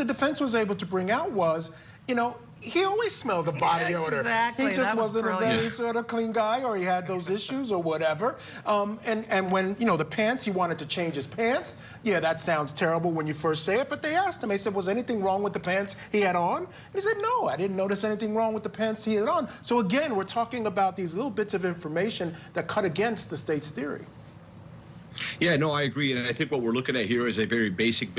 the defense was able to bring out was, you know, he always smelled the body odor. Exactly. He just That was wasn't a brilliant. very sort of clean guy, or he had those issues or whatever. And when, you know, the pants, he wanted to change his pants. Yeah, that sounds terrible when you first say it, but they asked him, they said, was anything wrong with the pants he had on? And he said, no, I didn't notice anything wrong with the pants he had on. So again, we're talking about these little bits of information that cut against the state's theory. Yeah, no, I agree. And I think what we're looking at here is a very basic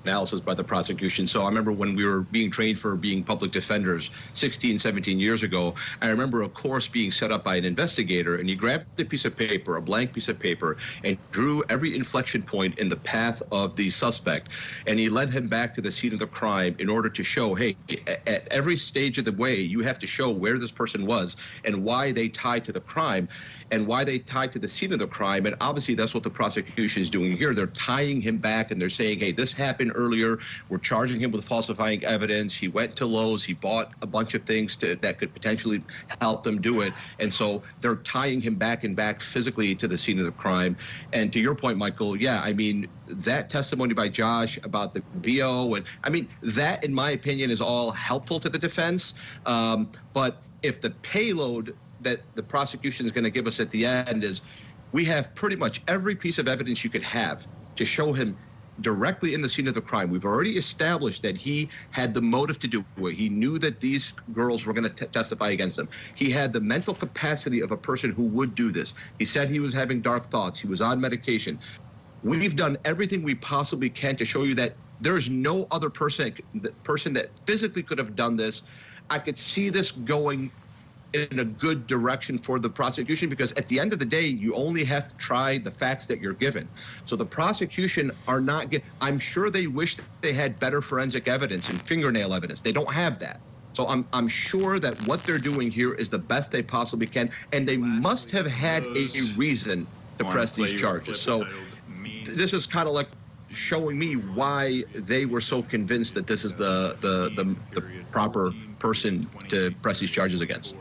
analysis by the prosecution. So I remember when we were being trained for being public defenders 16, 17 years ago, I remember a course being set up by an investigator, and he grabbed a piece of paper, a blank piece of paper, and drew every inflection point in the path of the suspect. And he led him back to the scene of the crime in order to show, hey, at every stage of the way, you have to show where this person was and why they tied to the crime and why they tied to the scene of the crime. And obviously, that's what the prosecution is doing here. They're tying him back, and they're saying, hey, this happened earlier. We're charging him with falsifying evidence. He went to Lowe's. He bought a bunch of things that could potentially help them do it. And so they're tying him back physically to the scene of the crime. And to your point, Michael, yeah, I mean, that testimony by Josh about the BO, and I mean, that, in my opinion, is all helpful to the defense. But if the payload that the prosecution is going to give us at the end is, we have pretty much every piece of evidence you could have to show him directly in the scene of the crime. We've already established that he had the motive to do it. He knew that these girls were going to testify against him. He had the mental capacity of a person who would do this. He said he was having dark thoughts. He was on medication. We've done everything we possibly can to show you that there's no other person that physically could have done this. I could see this going in a good direction for the prosecution, because at the end of the day, you only have to try the facts that you're given. So the prosecution are not I'm sure they wish they had better forensic evidence and fingernail evidence. They don't have that. So I'm sure that what they're doing here is the best they possibly can, and they must have had a reason to press these charges. So this is kind of like showing me why they were so convinced that this is the proper person to press these charges against.